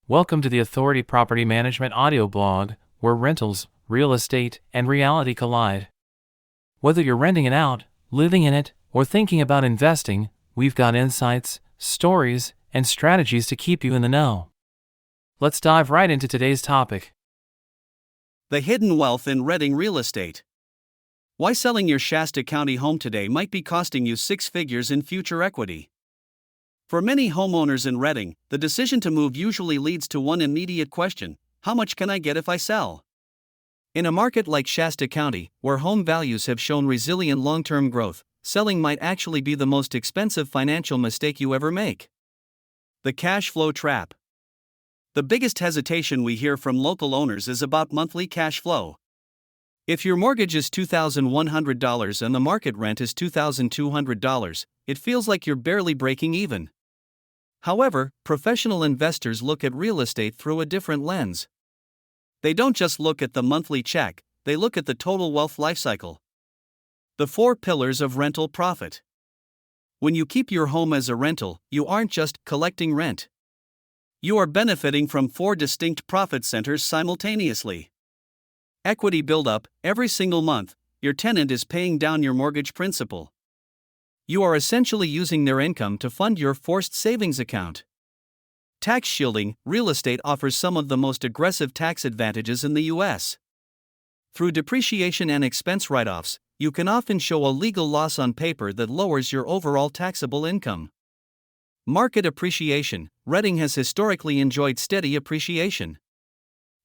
Welcome to the Authority Property Management audio blog, where rentals, real estate, and reality collide. Whether you're renting it out, living in it, or thinking about investing, we've got insights, stories, and strategies to keep you in the know. Let's dive right into today's topic. The hidden wealth in renting real estate. Why selling your Shasta County home today might be costing you six figures in future equity. For many homeowners in Redding, the decision to move usually leads to one immediate question: how much can I get if I sell? In a market like Shasta County, where home values have shown resilient long-term growth, selling might actually be the most expensive financial mistake you ever make. The cash flow trap. The biggest hesitation we hear from local owners is about monthly cash flow. If your mortgage is $2,100 and the market rent is $2,200, it feels like you're barely breaking even. However, professional investors look at real estate through a different lens. They don't just look at the monthly check, they look at the total wealth lifecycle. The 4 pillars of rental profit. When you keep your home as a rental, you aren't just collecting rent. You are benefiting from 4 distinct profit centers simultaneously. Equity buildup: every single month, your tenant is paying down your mortgage principal. You are essentially using their income to fund your forced savings account. Tax shielding: real estate offers some of the most aggressive tax advantages in the U.S. Through depreciation and expense write-offs, you can often show a legal loss on paper that lowers your overall taxable income. Market appreciation: Redding has historically enjoyed steady appreciation.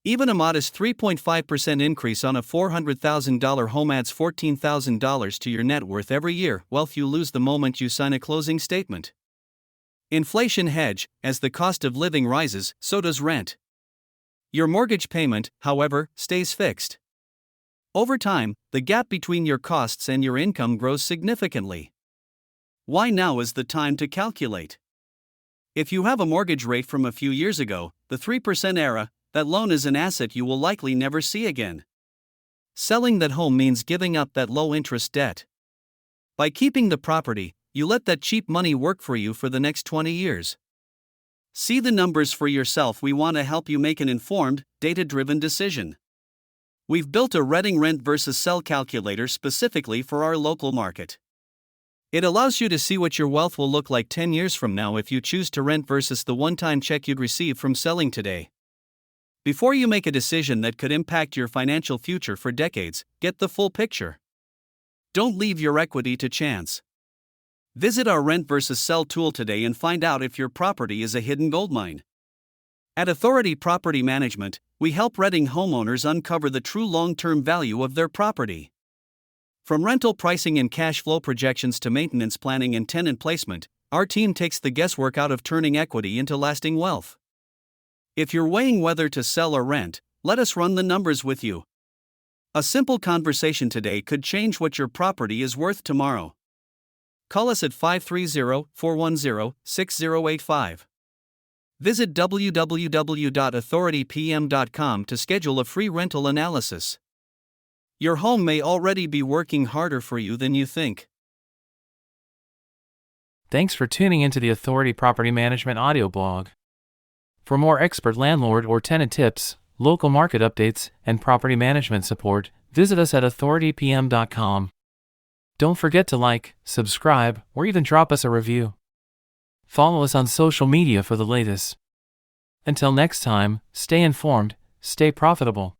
Even a modest 3.5% increase on a $400,000 home adds $14,000 to your net worth every year, wealth you lose the moment you sign a closing statement. Inflation hedge: as the cost of living rises, so does rent. Your mortgage payment, however, stays fixed. Over time, the gap between your costs and your income grows significantly. Why now is the time to calculate? If you have a mortgage rate from a few years ago, the 3% era, that loan is an asset you will likely never see again. Selling that home means giving up that low-interest debt. By keeping the property, you let that cheap money work for you for the next 20 years. See the numbers for yourself. We want to help you make an informed, data-driven decision. We've built a Redding rent versus sell calculator specifically for our local market. It allows you to see what your wealth will look like 10 years from now if you choose to rent versus the one-time check you'd receive from selling today. Before you make a decision that could impact your financial future for decades, get the full picture. Don't leave your equity to chance. Visit our Rent versus Sell tool today and find out if your property is a hidden goldmine. At Authority Property Management, we help Redding homeowners uncover the true long-term value of their property. From rental pricing and cash flow projections to maintenance planning and tenant placement, our team takes the guesswork out of turning equity into lasting wealth. If you're weighing whether to sell or rent, let us run the numbers with you. A simple conversation today could change what your property is worth tomorrow. Call us at 530-410-6085. Visit www.authoritypm.com to schedule a free rental analysis. Your home may already be working harder for you than you think. Thanks for tuning into the Authority Property Management audio blog. For more expert landlord or tenant tips, local market updates, and property management support, visit us at authoritypm.com. Don't forget to like, subscribe, or even drop us a review. Follow us on social media for the latest. Until next time, stay informed, stay profitable.